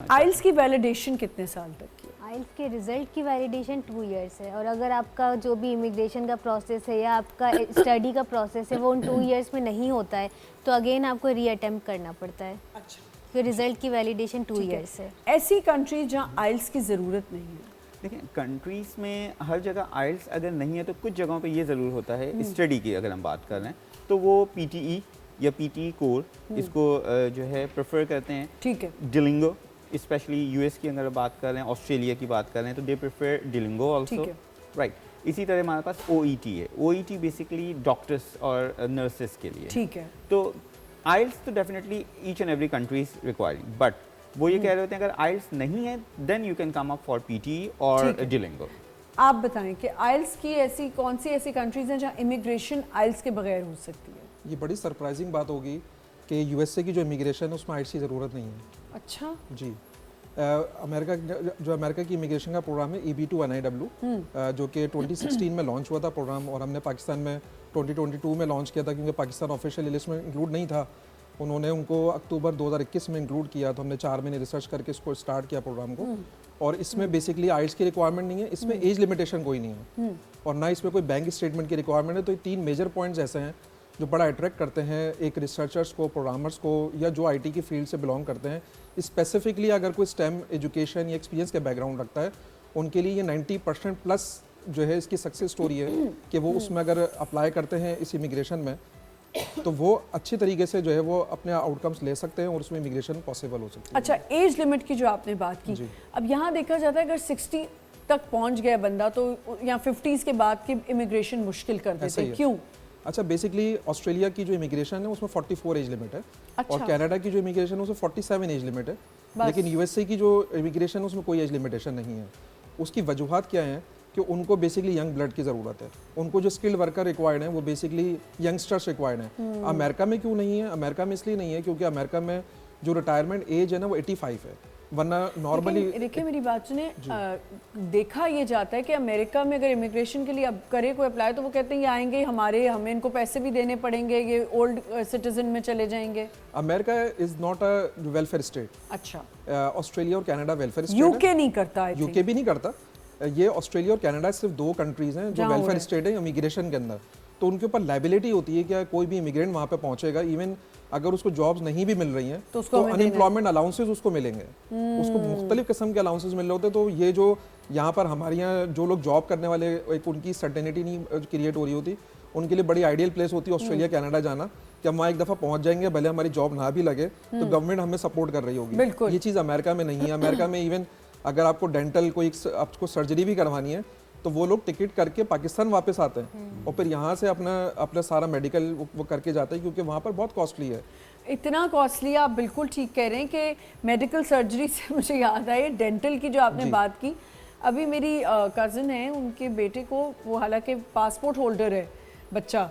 आइल्स की वैलिडेशन कितने साल तक की? आइल्स के रिज़ल्ट की वैलिडेशन 2 इयर्स है, और अगर आपका जो भी इमिग्रेशन का प्रोसेस है या आपका स्टडी का प्रोसेस है वो उन 2 इयर्स में नहीं होता है तो अगेन आपको रीअटेम्प्ट करना पड़ता है। अच्छा, फिर रिज़ल्ट की वैलिडेशन 2 इयर्स है। ऐसी कंट्रीज जहाँ आइल्स की ज़रूरत नहीं है? देखिए, कंट्रीज़ में हर जगह आइल्स अगर नहीं है तो कुछ जगहों पे ये ज़रूर होता है। स्टडी की अगर हम बात कर रहे हैं तो वो पीटीई या पीटीई कोर इसको जो है प्रेफर करते हैं। ठीक है। डिलिंगो, स्पेशली यूएस की अगर बात कर रहे हैं, ऑस्ट्रेलिया की बात कर रहे हैं तो दे प्रेफर डिलिंगो ऑल्सो, राइट। इसी तरह हमारे पास ओईटी है। ओईटी बेसिकली डॉक्टर्स और नर्सेस के लिए। ठीक है। तो आइल्स तो definitely each and every country is requiring, but वो ये कह रहे होते हैं अगर आइल्स नहीं है then you can come up for PT और डिलिंगो। आप बताएं कि आइल्स की ऐसी कौन सी ऐसी कंट्रीज हैं जहाँ इमिग्रेशन आइल्स के बगैर हो सकती है? ये बड़ी सरप्राइजिंग बात होगी कि यूएसए की जो इमिग्रेशन है उसमें आइल्स की ज़रूरत नहीं है। अच्छा जी। अमेरिका की इमिग्रेशन का प्रोग्राम है EB-2 NIW, जो कि 2016 में लॉन्च हुआ था प्रोग्राम, और हमने पाकिस्तान में 2022 में लॉन्च किया था क्योंकि पाकिस्तान ऑफिशियल लिस्ट में इंक्लूड नहीं था। उन्होंने उनको अक्टूबर 2021 में इंक्लूड किया, तो हमने 4 महीने रिसर्च करके इसको स्टार्ट किया प्रोग्राम को। और इसमें बेसिकली आइल्स की रिक्वायरमेंट नहीं है, इसमें एज लिमिटेशन कोई नहीं है और ना इसमें कोई बैंक स्टेटमेंट की रिक्वायरमेंट है। तो ये 3 मेजर पॉइंट्स ऐसे हैं जो बड़ा अट्रैक्ट करते हैं एक रिसर्चर्स को, प्रोग्रामर्स को, या जो आईटी की फील्ड से बिलोंग करते हैं। स्पेसिफिकली अगर कोई स्टेम एजुकेशन या एक्सपीरियंस का बैकग्राउंड रखता है उनके लिए ये 90% प्लस जो है इसकी सक्सेस स्टोरी है कि वो उसमें अगर अप्लाई करते हैं इस इमिग्रेशन में तो वो अच्छी तरीके से जो है वो अपने आउटकम्स ले सकते हैं और उसमें इमिग्रेशन पॉसिबल हो सकती है। अच्छा, एज लिमिट की जो आपने बात की, अब यहाँ देखा जाता है अगर 60 तक पहुँच गया बंदा तो यहाँ 50s के बाद की इमिग्रेशन मुश्किल कर देते हैं, क्यों? अच्छा, बेसिकली ऑस्ट्रेलिया की जो इमिग्रेशन है उसमें 44 एज लिमिट है। अच्छा। और कनाडा की जो इमिग्रेशन है उसमें 47 एज लिमिट है। लेकिन यूएसए की जो इमिग्रेशन है उसमें कोई एज लिमिटेशन नहीं है। उसकी वजूहत क्या है कि उनको बेसिकली यंग ब्लड की ज़रूरत है। उनको जो स्किल्ड वर्कर रिक्वायर्ड है वो बेसिकली यंगस्टर्स रिक्वायर्ड है। अमेरिका में क्यों नहीं है? अमेरिका में इसलिए नहीं है क्योंकि अमेरिका में जो रिटायरमेंट एज है ना वो 85 है, वरना नॉर्मली। देखिए मेरी बात सुने, देखा ये जाता है कि अमेरिका में अगर इमिग्रेशन के लिए अब करे कोई अप्लाई तो वो कहते हैं ये आएंगे हमारे, हमें इनको पैसे भी देने पड़ेंगे, ये ओल्ड सिटीजन में चले जाएंगे। America is not a welfare state. अच्छा। ऑस्ट्रेलिया और कनाडा वेलफेयर स्टेट। यूके नहीं करता, यूके भी नहीं करता। ये ऑस्ट्रेलिया और कनाडा सिर्फ 2 कंट्रीज हैं जो वेलफेयर स्टेट है इमिग्रेशन के अंदर। तो उनके ऊपर लायबिलिटी होती है कि कोई भी इमिग्रेंट वहाँ पे पहुँचेगा, इवन अगर उसको जॉब्स नहीं भी मिल रही हैं तो अनएम्प्लॉयमेंट अलाउंसेस उसको मिलेंगे। उसको मुख्तलिफ किस्म के अलाउंसेस मिल रहे होते हैं। तो ये जो यहाँ पर हमारे यहाँ जो लोग जॉब करने वाले, एक उनकी सर्टेनिटी नहीं क्रिएट हो रही होती, उनके लिए बड़ी आइडियल प्लेस होती है ऑस्ट्रेलिया कनाडा जाना कि हम वहाँ एक दफ़ा पहुँच जाएंगे, भले हमारी जॉब ना भी लगे तो गवर्नमेंट हमें सपोर्ट कर रही होगी। ये चीज़ अमेरिका में नहीं है। अमेरिका में इवन अगर आपको डेंटल कोई आपको सर्जरी भी करवानी है तो वो लोग टिकट करके पाकिस्तान वापस आते हैं और फिर यहाँ से अपना सारा मेडिकल वो करके जाते हैं क्योंकि वहाँ पर बहुत कॉस्टली है। इतना कॉस्टली, आप बिल्कुल ठीक कह रहे हैं कि मेडिकल सर्जरी से मुझे याद आई डेंटल की जो आपने बात की। अभी मेरी कज़न है, उनके बेटे को, वो हालांकि पासपोर्ट होल्डर है, बच्चा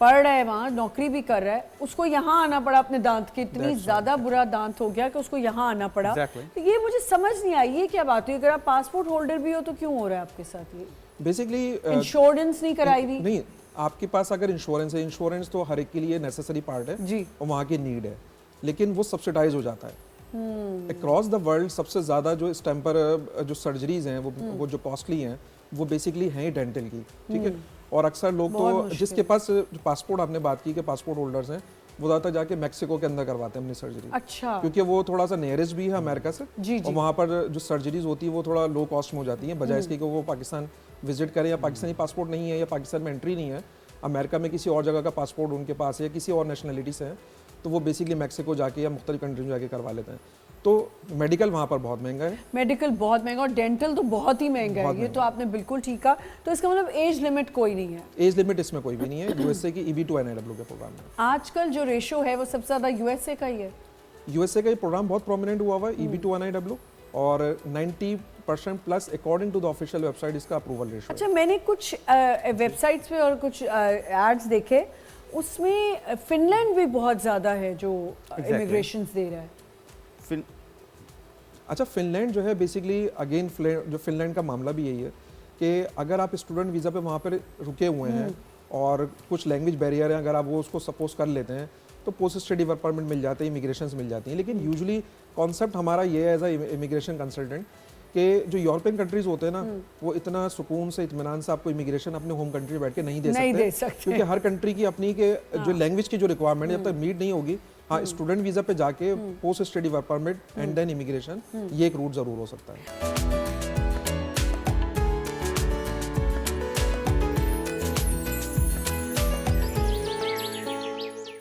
पढ़ रहा है वहाँ, नौकरी भी कर रहा है, उसको यहाँ आना पड़ा अपने दांत के, इतनी ज़्यादा बुरा दांत हो गया कि उसको यहाँ आना पड़ा। तो ये मुझे समझ नहीं आई है क्या बात हुई? अगर आप पासपोर्ट होल्डर भी हो तो क्यों हो रहा है आपके साथ ये? बेसिकली इंश्योरेंस नहीं कराई हुई? नहीं, आपके पास अगर इंश्योरेंस है, इंश्योरेंस तो हर एक के लिए नेसेसरी पार्ट है जी, और वहाँ की नीड है, लेकिन वो सब्सिडाइज हो जाता है अक्रॉस द वर्ल्ड। सबसे ज़्यादा जो इस टाइम पर जो सर्जरीज हैं वो जो कॉस्टली हैं वो बेसिकली हैं डेंटल की, ठीक है। और अक्सर लोग तो जिसके पास पासपोर्ट, आपने बात की कि पासपोर्ट होल्डर्स हैं, वो ज़्यादातर जाके मैक्सिको के अंदर करवाते हैं अपनी सर्जरी। अच्छा। क्योंकि वो थोड़ा सा नियरेस्ट भी है अमेरिका से जी। और वहाँ पर जो सर्जरीज होती है वो थोड़ा लो कॉस्ट में हो जाती है, बजाय इसके कि वो पाकिस्तान विजिट करें, या पाकिस्तानी पासपोर्ट नहीं है या पाकिस्तान में एंट्री नहीं है, अमेरिका में किसी और जगह का पासपोर्ट उनके पास है या किसी और नेशनलिटी से है, तो वो बेसिकली मैक्सिको जाके या मुख्तलिफ कंट्री में जाके करवा लेते हैं। तो मेडिकल वहाँ पर बहुत महंगा है, मेडिकल बहुत महंगा, और डेंटल तो बहुत ही महंगा है। ये तो आपने बिल्कुल ठीक कहा। तो इसका मतलब एज लिमिट कोई नहीं है? एज लिमिट इसमें कोई भी नहीं है। यूएसए की EB-2 NIW के प्रोग्राम में आजकल जो रेशो है वो सबसे ज़्यादा यूएसए का ही है। यूएसए का ये प्रोग्राम बहुत प्रोमिनेंट हुआ हुआ है, EB-2 NIW, और 90% plus according to the official website इसका अप्रूवल रेशो। अच्छा, मैंने कुछ वेबसाइट्स पे और कुछ एड्स देखे, उसमें फिनलैंड भी बहुत ज़्यादा है जो इमिग्रेशन दे रहा है। अच्छा, फिनलैंड जो है बेसिकली अगेन जो फिनलैंड का मामला भी यही है कि अगर आप स्टूडेंट वीज़ा पे वहाँ पर रुके हुए हैं और कुछ लैंग्वेज बैरियर है, अगर आप वो उसको सपोज कर लेते हैं तो पोस्ट स्टडी वर्क परमिट मिल जाते हैं, इमिग्रेशन मिल जाती हैं। लेकिन यूजुअली कॉन्सेप्ट हमारा ये है एज अ इमिग्रेशन कंसल्टेंट कि जो यूरोपियन कंट्रीज होते हैं ना, वो इतना सुकून से इत्मीनान से आपको इमिग्रेशन अपने होम कंट्री बैठ के नहीं दे सकते क्योंकि हर कंट्री की अपनी के जो लैंग्वेज की जो रिक्वायरमेंट है जब तक मीट नहीं होगी, हाँ स्टूडेंट वीज़ा पे जाके post study work permit and then immigration, ये एक रूट ज़रूर हो सकता है।